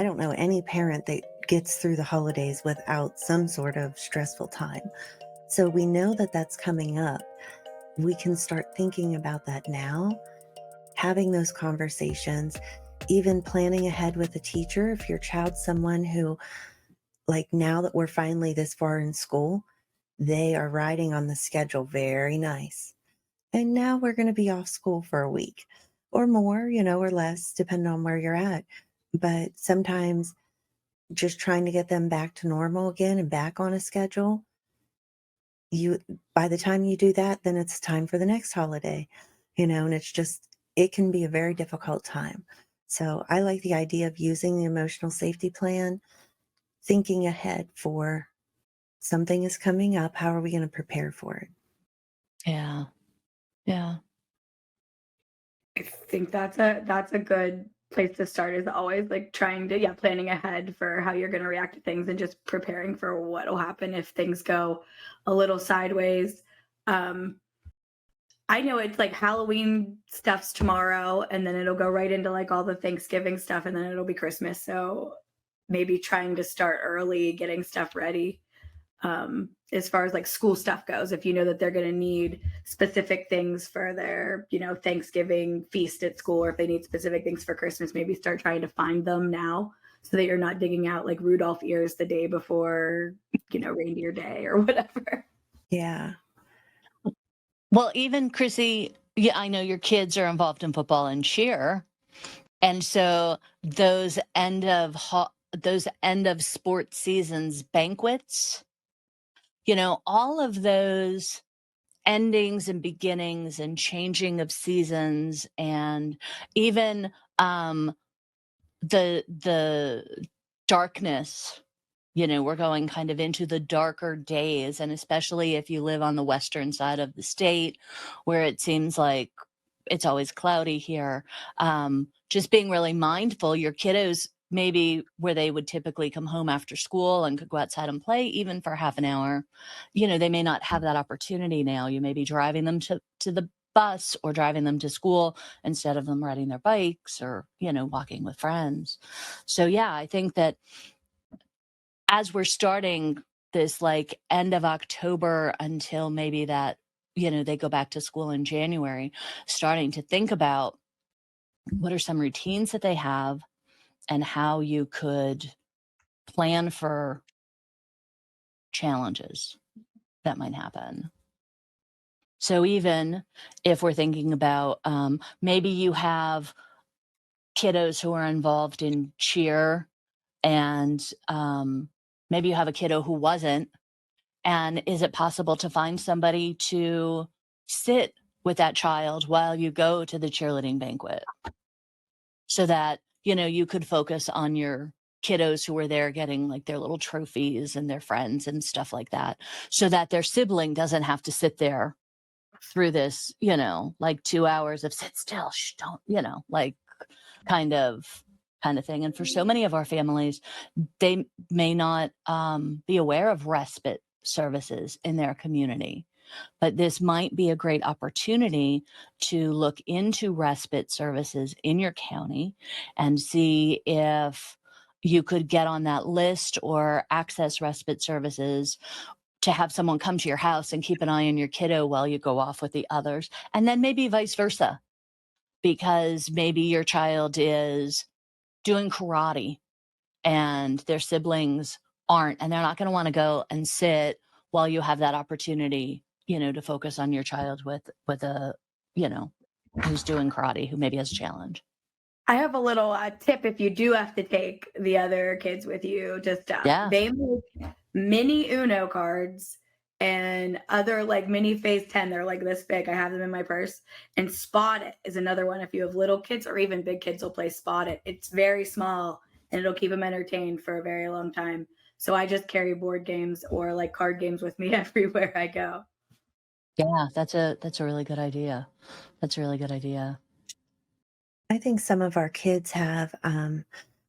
I don't know any parent that gets through the holidays without some sort of stressful time. So we know that that's coming up. We can start thinking about that now, having those conversations, even planning ahead with a teacher. If your child's someone who, like now that we're finally this far in school, they are riding on the schedule very nice. And now we're going to be off school for a week or more, or less, depending on where you're at. But sometimes just trying to get them back to normal again and back on a schedule, you by the time you do that, then it's time for the next holiday, and it can be a very difficult time. So I like the idea of using the emotional safety plan, thinking ahead for something is coming up. How are we going to prepare for it? Yeah. Yeah. I think that's a good place to start, is always like trying to, yeah, planning ahead for how you're going to react to things and just preparing for what will happen if things go a little sideways. Um, I know it's like Halloween stuff's tomorrow, and then it'll go right into like all the Thanksgiving stuff, and then it'll be Christmas. So maybe trying to start early, getting stuff ready, as far as like school stuff goes. If you know that they're going to need specific things for their, Thanksgiving feast at school, or if they need specific things for Christmas, maybe start trying to find them now so that you're not digging out like Rudolph ears the day before, reindeer day or whatever. Yeah. Well, even Chrissy, yeah, I know your kids are involved in football and cheer. And so those end of sports seasons banquets, all of those endings and beginnings and changing of seasons, and even the darkness, we're going kind of into the darker days, and especially if you live on the western side of the state where it seems like it's always cloudy here. Just being really mindful, your kiddos, maybe where they would typically come home after school and could go outside and play even for half an hour, they may not have that opportunity now. You may be driving them to the bus or driving them to school instead of them riding their bikes or, walking with friends. So yeah, I think that as we're starting this like end of October until maybe that, they go back to school in January, starting to think about what are some routines that they have and how you could plan for challenges that might happen. So even if we're thinking about maybe you have kiddos who are involved in cheer, and maybe you have a kiddo who wasn't, and is it possible to find somebody to sit with that child while you go to the cheerleading banquet so that, you could focus on your kiddos who were there getting like their little trophies and their friends and stuff like that, so that their sibling doesn't have to sit there through this, like 2 hours of sit still, shh, don't, like kind of thing. And for so many of our families, they may not be aware of respite services in their community. But this might be a great opportunity to look into respite services in your county and see if you could get on that list or access respite services to have someone come to your house and keep an eye on your kiddo while you go off with the others. And then maybe vice versa, because maybe your child is doing karate and their siblings aren't, and they're not going to want to go and sit while you have that opportunity, to focus on your child with a, you know, who's doing karate, who maybe has a challenge. I have a little tip if you do have to take the other kids with you. Just Yeah. they make mini Uno cards and other like mini Phase 10. They're like this big. I have them in my purse. And Spot It is another one. If you have little kids or even big kids will play Spot It. It's very small and it'll keep them entertained for a very long time. So I just carry board games or like card games with me everywhere I go. Yeah, that's a really good idea. That's a really good idea. I think some of our kids have,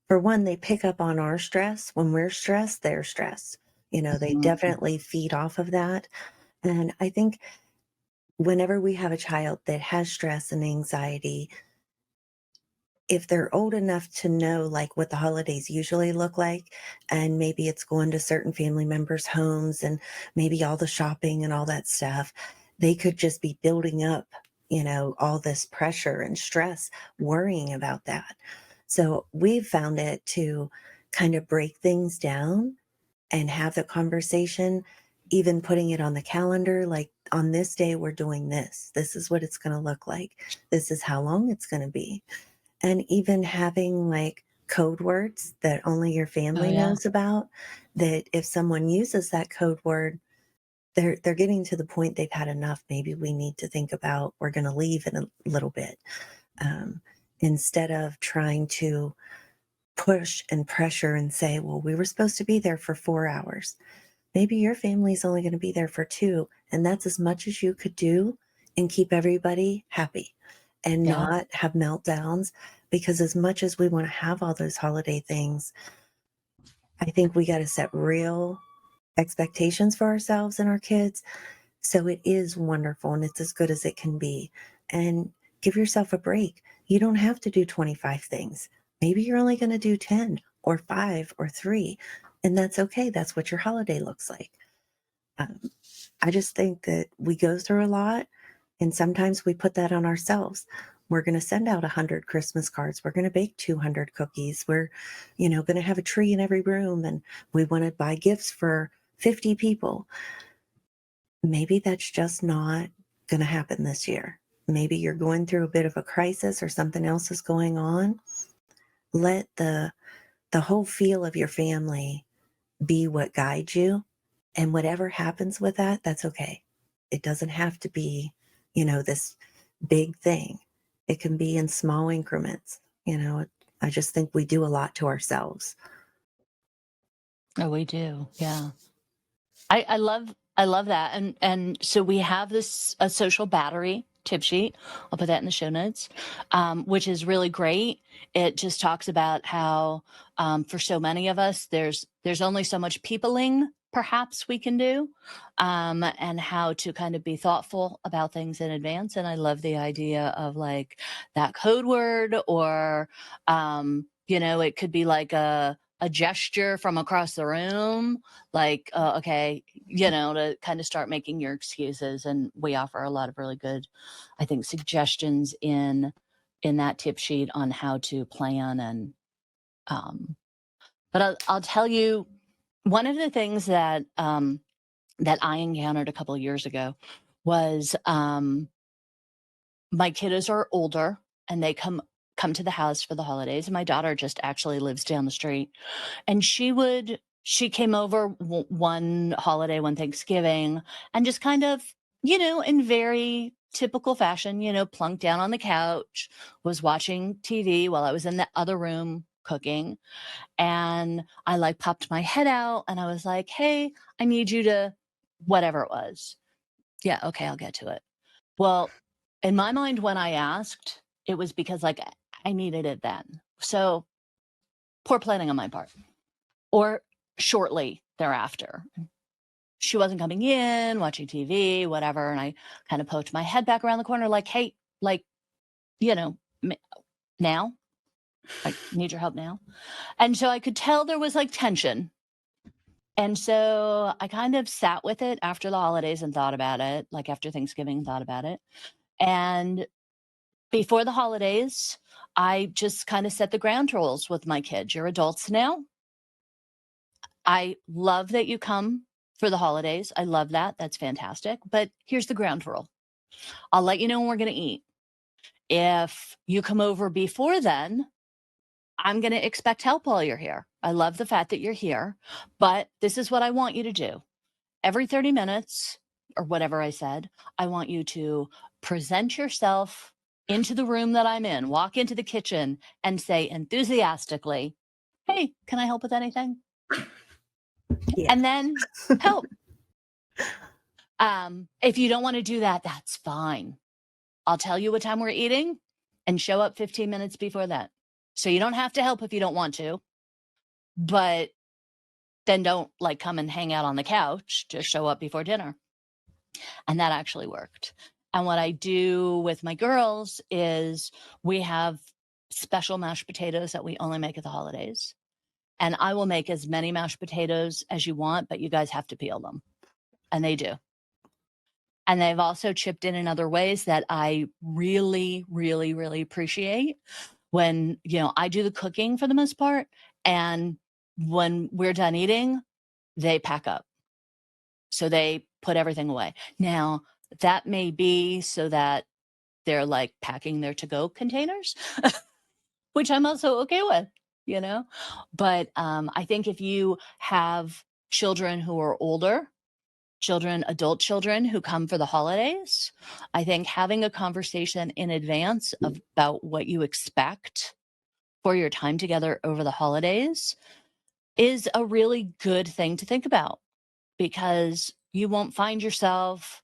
for one, they pick up on our stress. When we're stressed, they're stressed. They Mhm. definitely feed off of that. And I think whenever we have a child that has stress and anxiety, if they're old enough to know like what the holidays usually look like, and maybe it's going to certain family members' homes and maybe all the shopping and all that stuff, they could just be building up, all this pressure and stress worrying about that. So we've found it to kind of break things down and have the conversation, even putting it on the calendar, like on this day, we're doing this. This is what it's going to look like. This is how long it's going to be. And even having like code words that only your Oh, family yeah. knows about, that if someone uses that code word, they're getting to the point they've had enough. Maybe we need to think about we're going to leave in a little bit, um, instead of trying to push and pressure and say, well, we were supposed to be there for 4 hours. Maybe your family's only going to be there for 2, and that's as much as you could do and keep everybody happy and Yeah. not have meltdowns. Because as much as we want to have all those holiday things, I think we got to set real expectations for ourselves and our kids. So it is wonderful and it's as good as it can be. And give yourself a break. You don't have to do 25 things. Maybe you're only going to do 10 or 5 or 3. And that's okay. That's what your holiday looks like. Um, I just think that we go through a lot, and sometimes we put that on ourselves. We're going to send out 100 Christmas cards. We're going to bake 200 cookies. We're, going to have a tree in every room, and we want to buy gifts for 50 people. Maybe that's just not going to happen this year. Maybe you're going through a bit of a crisis or something else is going on. Let the whole feel of your family be what guides you. And whatever happens with that, that's okay. It doesn't have to be, this big thing. It can be in small increments. I just think we do a lot to ourselves. Oh, we do. Yeah. I love that. And so we have this a social battery tip sheet. I'll put that in the show notes, which is really great. It just talks about how for so many of us, there's only so much peopling perhaps we can do, and how to kind of be thoughtful about things in advance. And I love the idea of like that code word, or it could be like a gesture from across the room, like, okay, to kind of start making your excuses. And we offer a lot of really good, I think, suggestions in that tip sheet on how to plan. And but I'll tell you, one of the things that that I encountered a couple of years ago was my kiddos are older and they come to the house for the holidays. And my daughter just actually lives down the street, and she came over one holiday, one Thanksgiving, and just kind of, in very typical fashion, plunked down on the couch, was watching TV while I was in the other room cooking. And I like popped my head out and I was like, hey, I need you to, whatever it was. Yeah, okay, I'll get to it. Well, in my mind, when I asked, it was because like I needed it then. So poor planning on my part. Or shortly thereafter, she wasn't coming in, watching TV, whatever. And I kind of poked my head back around the corner, like, hey, like, now I need your help now. And so I could tell there was like tension. And so I kind of sat with it after the holidays and thought about it, like after Thanksgiving, thought about it. And before the holidays, I just kind of set the ground rules with my kids. You're adults now. I love that you come for the holidays. I love that. That's fantastic. But here's the ground rule. I'll let you know when we're going to eat. If you come over before then, I'm going to expect help while you're here. I love the fact that you're here, but this is what I want you to do. Every 30 minutes or whatever I said, I want you to present yourself into the room that I'm in, walk into the kitchen and say enthusiastically, hey, can I help with anything? Yeah. And then help. If you don't want to do that, that's fine. I'll tell you what time we're eating and show up 15 minutes before that. So you don't have to help if you don't want to, but then don't like come and hang out on the couch. Just show up before dinner. And that actually worked. And what I do with my girls is we have special mashed potatoes that we only make at the holidays. And I will make as many mashed potatoes as you want, but you guys have to peel them. And they do. And they've also chipped in other ways that I really, really, really appreciate. When, I do the cooking for the most part, and when we're done eating, they pack up. So they put everything away. Now, that may be so that they're like packing their to-go containers, which I'm also okay with, But I think if you have children who are older, adult children who come for the holidays, I think having a conversation in advance about what you expect for your time together over the holidays is a really good thing to think about, because you won't find yourself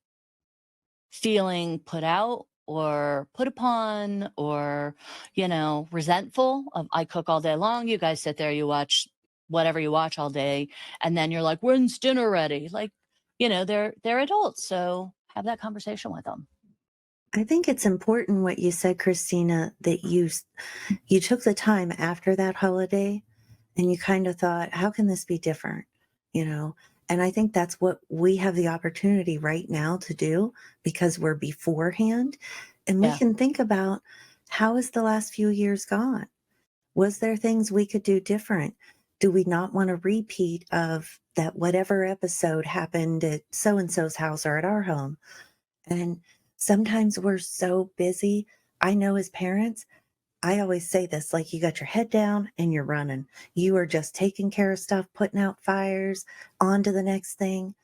feeling put out or put upon or, resentful of, I cook all day long, you guys sit there, you watch whatever you watch all day, and then you're like, when's dinner ready? Like, they're adults, so have that conversation with them. I think it's important what you said, Christina, that you took the time after that holiday and you kind of thought, how can this be different? And I think that's what we have the opportunity right now to do, because we're beforehand, and we Yeah. can think about, how has the last few years gone? Was there things we could do different? Do we not want a repeat of that, whatever episode happened at so and so's house or at our home? And sometimes we're so busy. I know as parents, I always say this, like, you got your head down and you're running. You are just taking care of stuff, putting out fires, on to the next thing.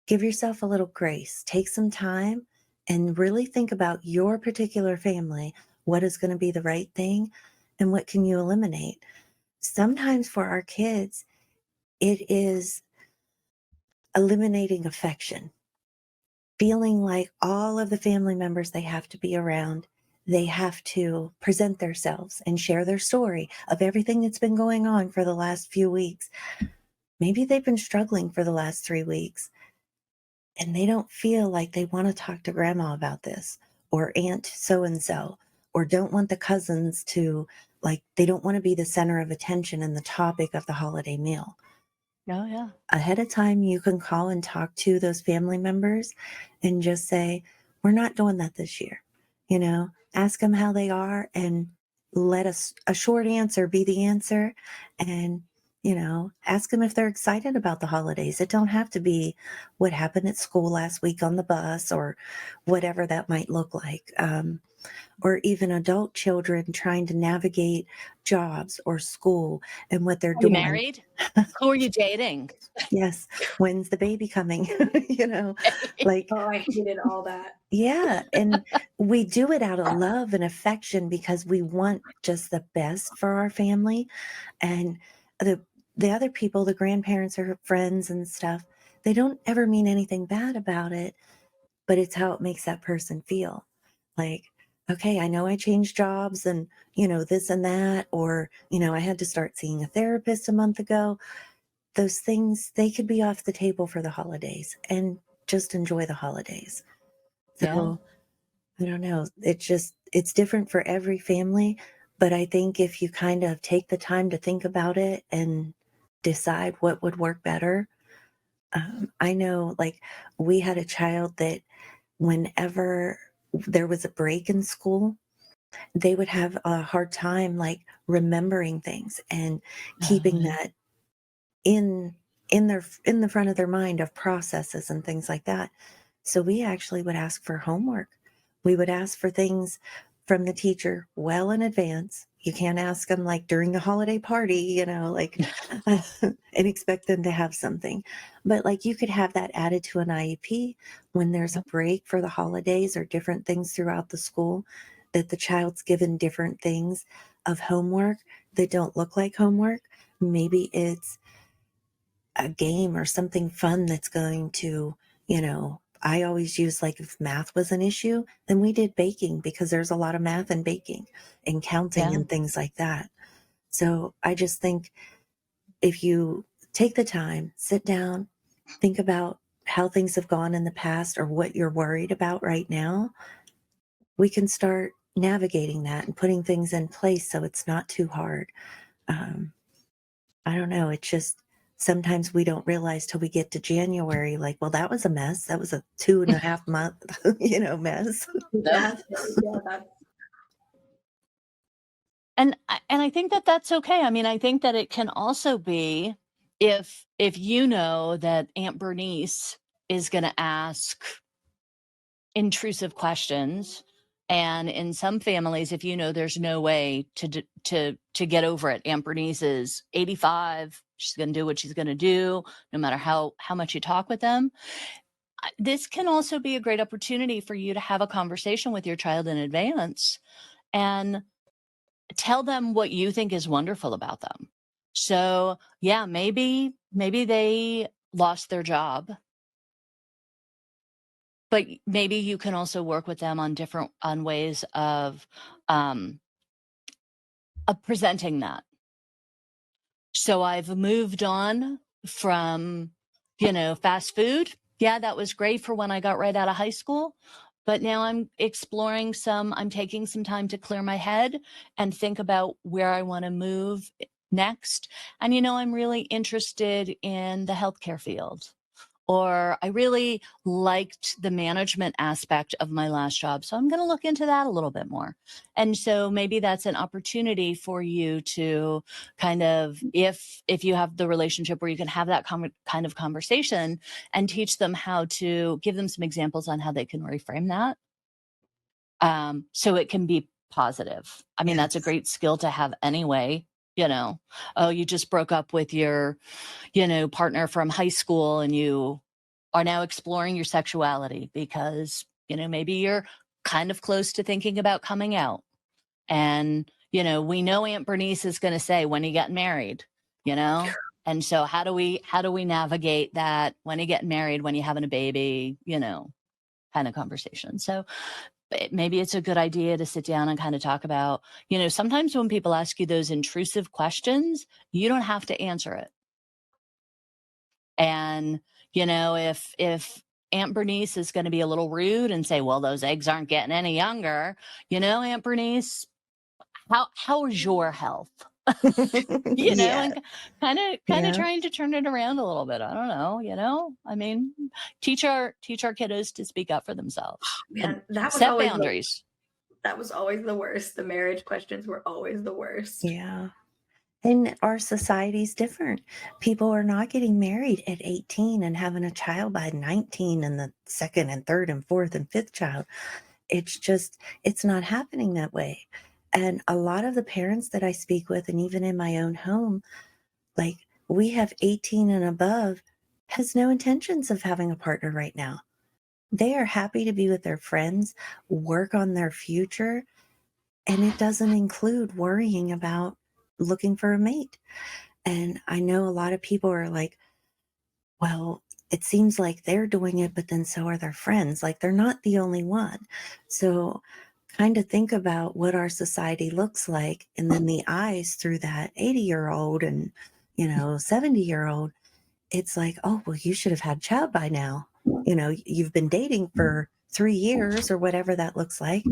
Give yourself a little grace. Take some time and really think about your particular family. What is going to be the right thing and what can you eliminate? Sometimes for our kids, it is eliminating affection, feeling like all of the family members they have to be around, they have to present themselves and share their story of everything that's been going on for the last few weeks. Maybe they've been struggling for the last 3 weeks and they don't feel like they want to talk to grandma about this, or aunt so and so, or don't want the cousins to, like, they don't want to be the center of attention and the topic of the holiday meal. Oh, yeah. Ahead of time, you can call and talk to those family members and just say, we're not doing that this year. Ask them how they are and let us a short answer be the answer. And, ask them if they're excited about the holidays. It don't have to be what happened at school last week on the bus or whatever that might look like. Or even adult children trying to navigate jobs or school and what they're Are you doing. married? Who are you dating? Yes. When's the baby coming? Like, Oh, I hated all that. yeah. And we do it out of love and affection because we want just the best for our family. And the other people, the grandparents or friends and stuff, they don't ever mean anything bad about it, but it's how it makes that person feel. Like, okay, I know I changed jobs and, this and that, or, I had to start seeing a therapist a month ago. Those things, they could be off the table for the holidays and just enjoy the holidays. Yeah. So I don't know. It's different for every family. But I think if you kind of take the time to think about it and decide what would work better. I know, like, we had a child that whenever there was a break in school, they would have a hard time, like, remembering things and keeping that in in the front of their mind of processes and things like that. So we actually would ask for homework. We would ask for things from the teacher well in advance. You can't ask them like during the holiday party, like and expect them to have something. But like you could have that added to an IEP when there's a break for the holidays or different things throughout the school, that the child's given different things of homework that don't look like homework. Maybe it's a game or something fun that's going to, I always use, like, if math was an issue, then we did baking because there's a lot of math in baking and counting Yeah. and things like that. So I just think if you take the time, sit down, think about how things have gone in the past or what you're worried about right now, we can start navigating that and putting things in place so it's not too hard. Um, I don't know. It's just sometimes we don't realize till we get to January, like, well, that was a mess. That was a 2.5 month, mess. Yeah, yeah, that's And I think that that's okay. I mean, I think that it can also be if you know that Aunt Bernice is going to ask intrusive questions, and in some families, if you know there's no way to get over it, Aunt Bernice is 85, she's going to do what she's going to do no matter how much you talk with them. This can also be a great opportunity for you to have a conversation with your child in advance and tell them what you think is wonderful about them. So yeah, maybe they lost their job, but maybe you can also work with them on ways of presenting that. So I've moved on from, fast food. Yeah, that was great for when I got right out of high school. But now I'm taking some time to clear my head and think about where I want to move next. And, I'm really interested in the healthcare field, or I really liked the management aspect of my last job. So I'm going to look into that a little bit more. And so maybe that's an opportunity for you to kind of, if you have the relationship where you can have that kind of conversation and teach them how to give them some examples on how they can reframe that. So it can be positive. I mean, that's a Yes. great skill to have anyway. Oh, you just broke up with your partner from high school and you are now exploring your sexuality because, maybe you're kind of close to thinking about coming out. And, we know Aunt Bernice is going to say, when are you getting married? And so how do we navigate that? When are you getting married? When are you having a baby? Kind of conversation. So maybe it's a good idea to sit down and kind of talk about, sometimes when people ask you those intrusive questions, you don't have to answer it. And, if Aunt Bernice is going to be a little rude and say, well, those eggs aren't getting any younger, Aunt Bernice, how is your health? Yeah. And kind of Yeah. trying to turn it around a little bit. I don't know, I mean, teach our kiddos to speak up for themselves and man, that was set always boundaries. the worst. The marriage questions were always the worst. Yeah. And our society's different. People are not getting married at 18 and having a child by 19 and the second and third and fourth and fifth child. It's not happening that way. And a lot of the parents that I speak with, and even in my own home, like we have 18 and above, has no intentions of having a partner right now. They are happy to be with their friends, work on their future, and it doesn't include worrying about looking for a mate. And I know a lot of people are like, well, it seems like they're doing it, but then so are their friends. Like they're not the only one. So kind of think about what our society looks like and then the eyes through that 80-year-old and 70-year-old. It's like, oh, well, you should have had a child by now. You've been dating for 3 years or whatever that looks like.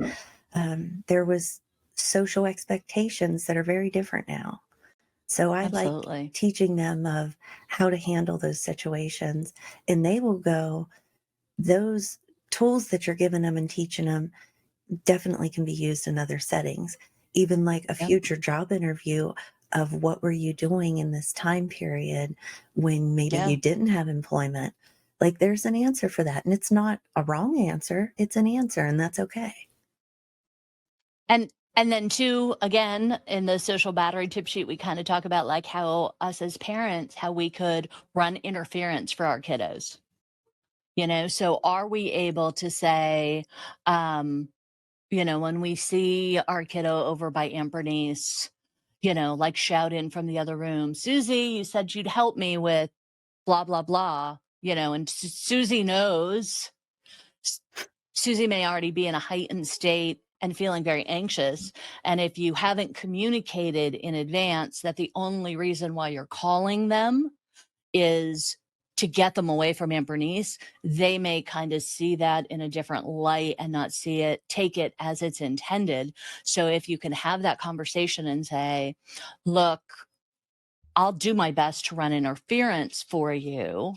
There was social expectations that are very different now. So I like Absolutely. teaching them of how to handle those situations. And they will go, those tools that you're giving them and teaching them definitely can be used in other settings. Even like a Yep. future job interview of what were you doing in this time period when maybe Yeah. you didn't have employment. Like there's an answer for that. And it's not a wrong answer, it's an answer, and that's okay. And then too, again, in the social battery tip sheet, we kind of talk about like how us as parents, how we could run interference for our kiddos. So are we able to say, when we see our kiddo over by Aunt Bernice, like shout in from the other room, Susie, you said you'd help me with blah, blah, blah, and Susie knows. Susie may already be in a heightened state and feeling very anxious. And if you haven't communicated in advance that the only reason why you're calling them is to get them away from Aunt Bernice, they may kind of see that in a different light and not take it as it's intended. So if you can have that conversation and say, look, I'll do my best to run interference for you,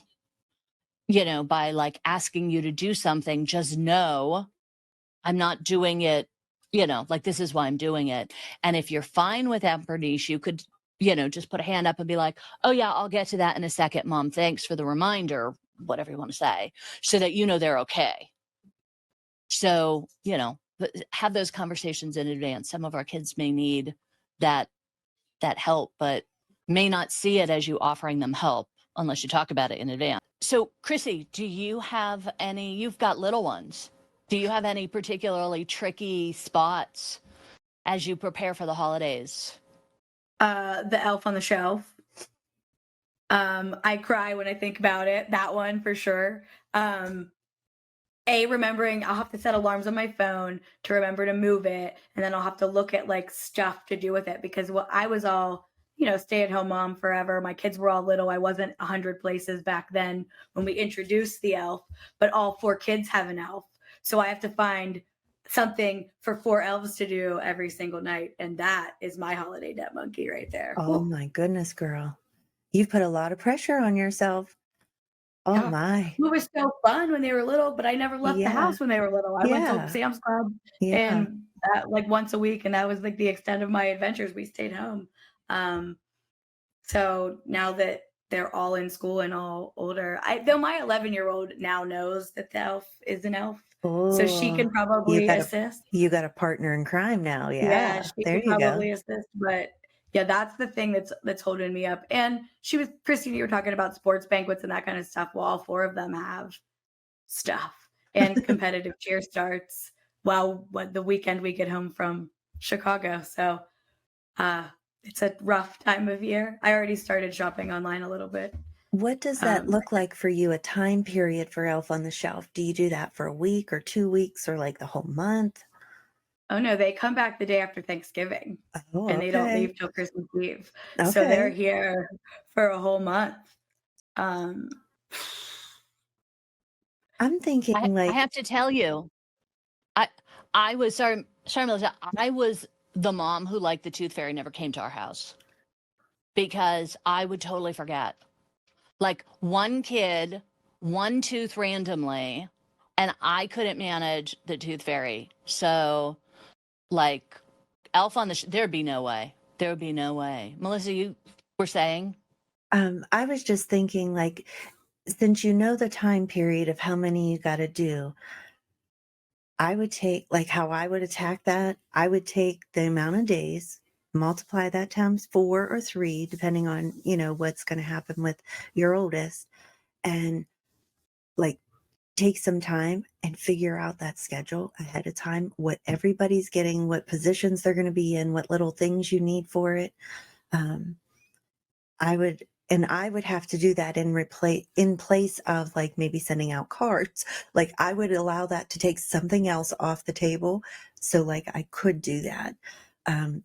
by like asking you to do something, just know I'm not doing it, like this is why I'm doing it. And if you're fine with Aunt Bernice, you could, just put a hand up and be like, oh yeah, I'll get to that in a second, Mom. Thanks for the reminder, whatever you want to say, so that they're okay. So, have those conversations in advance. Some of our kids may need that help, but may not see it as you offering them help unless you talk about it in advance. So, Chrissy, do you have you've got little ones. Do you have any particularly tricky spots as you prepare for the holidays? The elf on the shelf. I cry when I think about it. That one for sure. Remembering I'll have to set alarms on my phone to remember to move it, and then I'll have to look at like stuff to do with it, because I was all, stay-at-home mom forever. My kids were all little. I wasn't 100 places back then when we introduced the elf, but all 4 kids have an elf. So I have to find something for 4 elves to do every single night. And that is my holiday debt monkey right there. Oh my goodness, girl. You've put a lot of pressure on yourself. Oh Yeah. my. It was so fun when they were little, but I never left the house when they were little. I went to Sam's Club and like once a week, and that was like the extent of my adventures. We stayed home. So now that they're all in school and all older, though my 11-year-old now knows that the elf is an elf. So she can probably assist. You got a partner in crime now. Yeah. She there can you probably go. assist, but yeah, that's the thing that's holding me up. And Christina, you were talking about sports banquets and that kind of stuff. Well, all 4 of them have stuff, and competitive cheer starts the weekend we get home from Chicago. So it's a rough time of year. I already started shopping online a little bit. What does that look like for you, a time period for Elf on the Shelf? Do you do that for a week or 2 weeks or like the whole month? Oh no, they come back the day after Thanksgiving. Oh, And they don't leave till Christmas Eve. So they're here for a whole month. I'm thinking I have to tell you, I was sorry, Melissa, I was the mom who, like, the tooth fairy never came to our house because I would totally forget. Like, one kid, one tooth randomly, and I couldn't manage the tooth fairy. So, like, elf on the there'd be no way. There would be no way. Melissa, you were saying? I was just thinking, like, since you know the time period of how many you got to do, I would take, like, how I would attack that. I would take the amount of days, multiply that times 4 or 3, depending on, what's going to happen with your oldest, and like take some time and figure out that schedule ahead of time, what everybody's getting, what positions they're going to be in, what little things you need for it. I would have to do that in place of like maybe sending out cards. Like I would allow that to take something else off the table. So like I could do that.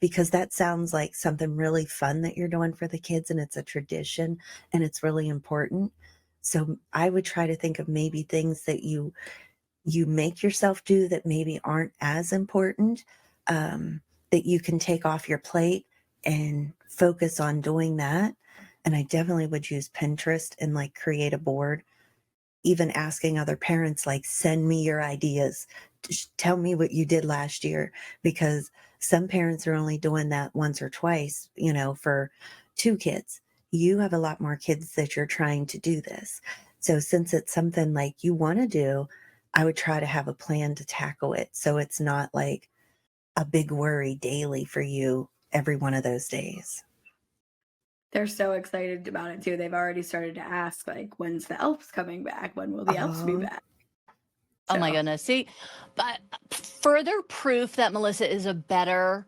Because that sounds like something really fun that you're doing for the kids, and it's a tradition and it's really important. So I would try to think of maybe things that you make yourself do that maybe aren't as important, that you can take off your plate and focus on doing that. And I definitely would use Pinterest and like create a board, even asking other parents, like, send me your ideas. Tell me what you did last year, because some parents are only doing that once or twice, for 2 kids. You have a lot more kids that you're trying to do this. So since it's something like you want to do, I would try to have a plan to tackle it. So it's not like a big worry daily for you every one of those days. They're so excited about it too. They've already started to ask, like, when's the elves coming back? When will the elves be back? Oh my goodness. See, but further proof that Melissa is a better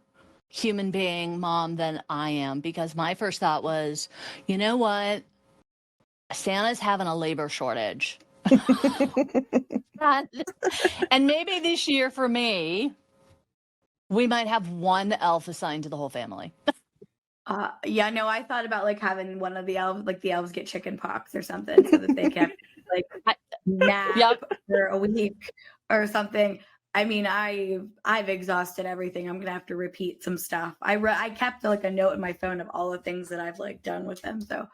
human being mom than I am, because my first thought was, you know what? Santa's having a labor shortage. And maybe this year for me, we might have one elf assigned to the whole family. Yeah, no, I thought about like having one of the elves, like the elves get chicken pox or something so that they can like I, nap yep. for a week or something. I mean, I've exhausted everything. I'm gonna have to repeat some stuff. I kept like a note in my phone of all the things that I've like done with them. So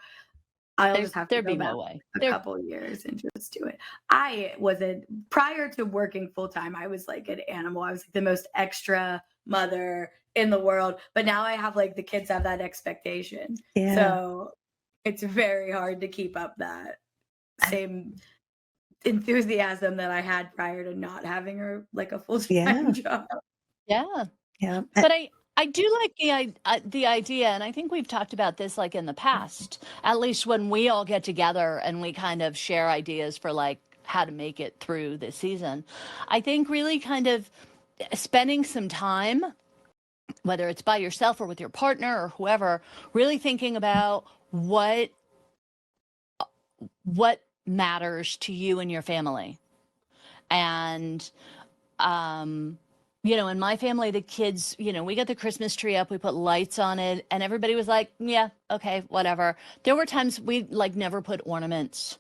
I'll just have to There'd go be back no way. a couple of years and just do it. I was a prior to working full time, I was like an animal. I was like the most extra mother in the world. But now I have like the kids have that expectation. Yeah. So it's very hard to keep up that same enthusiasm that I had prior to not having her like a full time Yeah. job. Yeah. Yeah. But I do like the idea, and I think we've talked about this like in the past, at least when we all get together and we kind of share ideas for like how to make it through this season. I think really kind of spending some time, whether it's by yourself or with your partner or whoever, really thinking about what matters to you and your family. And in my family, the kids, we got the Christmas tree up, we put lights on it, and everybody was like, yeah, okay, whatever. There were times we like never put ornaments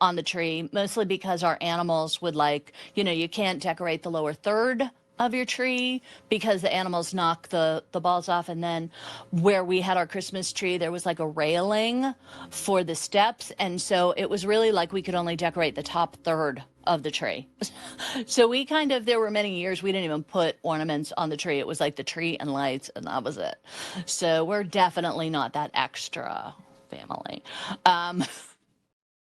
on the tree, mostly because our animals would like, you can't decorate the lower third of your tree because the animals knock the balls off. And then where we had our Christmas tree, there was like a railing for the steps. And so it was really like we could only decorate the top third of the tree. So there were many years we didn't even put ornaments on the tree. It was like the tree and lights, and that was it. So we're definitely not that extra family. But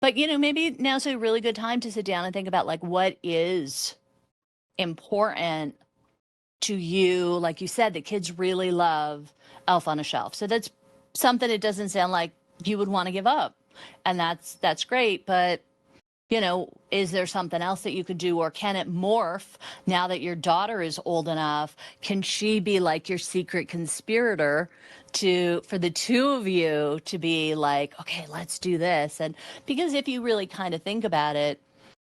maybe now's a really good time to sit down and think about like what is important to you. Like you said, the kids really love Elf on a Shelf. So that's something it doesn't sound like you would want to give up. And that's great, but is there something else that you could do, or can it morph now that your daughter is old enough? Can she be like your secret conspirator for the two of you to be like, okay, let's do this? And because if you really kind of think about it,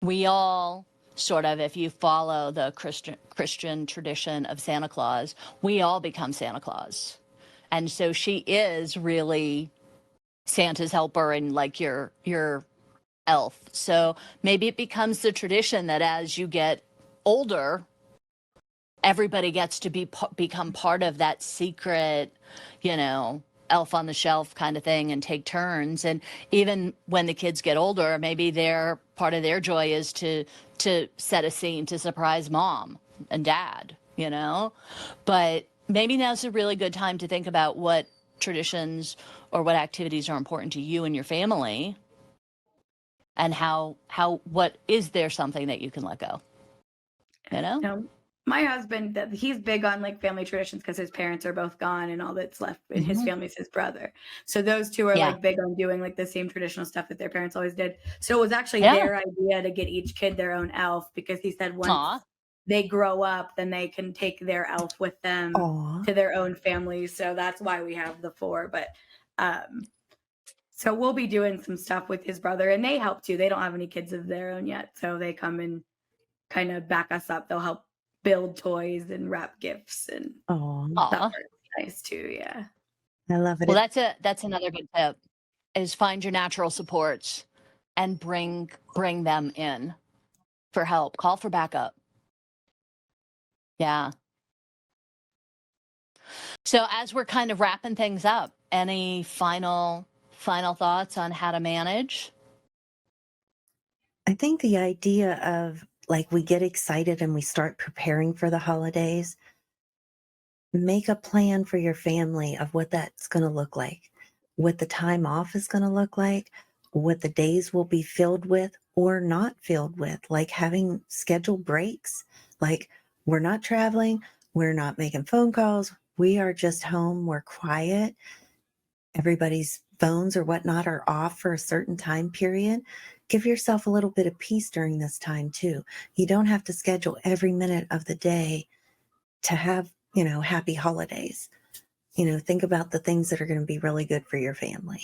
we all sort of, if you follow the Christian tradition of Santa Claus, we all become Santa Claus. And so she is really Santa's helper and like your elf. So maybe it becomes the tradition that as you get older, everybody gets to become part of that secret, elf on the shelf kind of thing, and take turns. And even when the kids get older, maybe their part of their joy is to set a scene to surprise mom and dad. But maybe now's a really good time to think about what traditions or what activities are important to you and your family, and what is there something that you can let go? My husband, he's big on like family traditions because his parents are both gone and all that's left in his Mm-hmm. family is his brother. So those two are Yeah. like big on doing like the same traditional stuff that their parents always did. So it was actually Yeah. their idea to get each kid their own elf, because he said once Aw. they grow up, then they can take their elf with them Aw. to their own families. So that's why we have the four. But so we'll be doing some stuff with his brother, and they help too. They don't have any kids of their own yet, so they come and kind of back us up. They'll help build toys and wrap gifts and Aw. that Aw. part's nice too. Yeah. I love it. Well, that's another good tip, is find your natural supports and bring them in for help. Call for backup. Yeah. So as we're kind of wrapping things up, any final thoughts on how to manage? I think the idea of like we get excited and we start preparing for the holidays, make a plan for your family of what that's going to look like, what the time off is going to look like, what the days will be filled with or not filled with, like having scheduled breaks. Like we're not traveling, we're not making phone calls, we are just home, we're quiet. Everybody's phones or whatnot are off for a certain time period. Give yourself a little bit of peace during this time too. You don't have to schedule every minute of the day to have, happy holidays. Think about the things that are going to be really good for your family.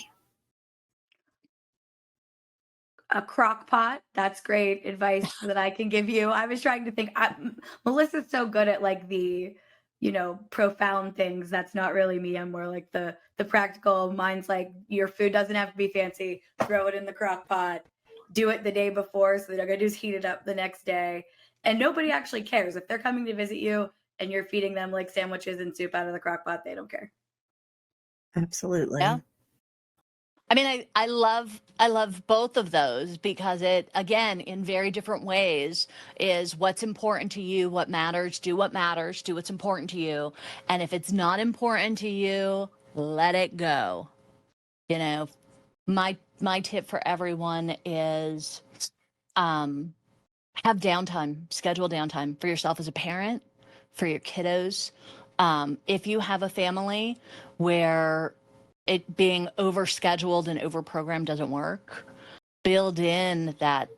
A crock pot. That's great advice that I can give you. I was trying to think. Melissa's so good at like the, profound things. That's not really me. I'm more like the practical. Mine's like, your food doesn't have to be fancy. Throw it in the crock pot. Do it the day before, so they're gonna do is heat it up the next day. And nobody actually cares. If they're coming to visit you and you're feeding them like sandwiches and soup out of the crock pot, they don't care. Yeah. Absolutely. I mean, I love both of those because it, again, in very different ways, is what's important to you, what matters, do what's important to you. And if it's not important to you, let it go. You know, my tip for everyone is have downtime, schedule downtime for yourself as a parent, for your kiddos. If you have a family where it being overscheduled and overprogrammed doesn't work, build in that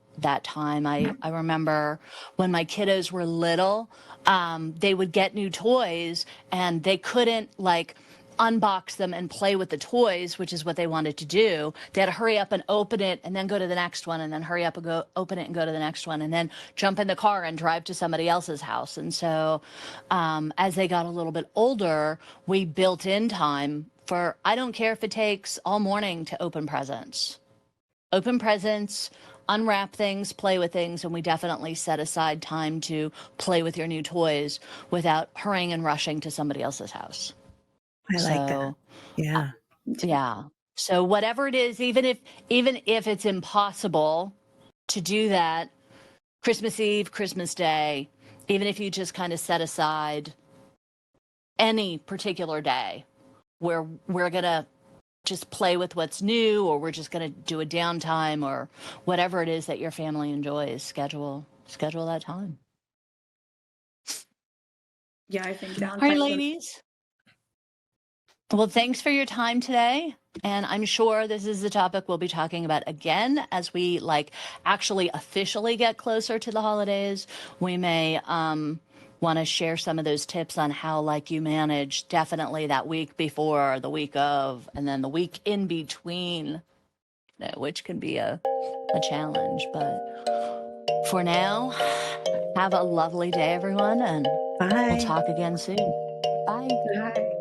time. I remember when my kiddos were little, they would get new toys and they couldn't like unbox them and play with the toys, which is what they wanted to do. They had to hurry up and open it and then go to the next one, and then hurry up and go open it and go to the next one, and then jump in the car and drive to somebody else's house. And so as they got a little bit older, we built in time for, I don't care if it takes all morning to open presents, unwrap things, play with things, and we definitely set aside time to play with your new toys without hurrying and rushing to somebody else's house. I like that. So, Yeah. yeah. So whatever it is, even if it's impossible to do that Christmas Eve, Christmas Day, even if you just kind of set aside any particular day where we're going to just play with what's new, or we're just going to do a downtime, or whatever it is that your family enjoys, schedule that time. Yeah, I think All right, downtime. ladies. Well, thanks for your time today. And I'm sure this is the topic we'll be talking about again as we actually officially get closer to the holidays. We may want to share some of those tips on how you manage definitely that week before, the week of, and then the week in between, which can be a challenge. But for now, have a lovely day, everyone, and we'll Bye. talk again soon. Bye. Bye.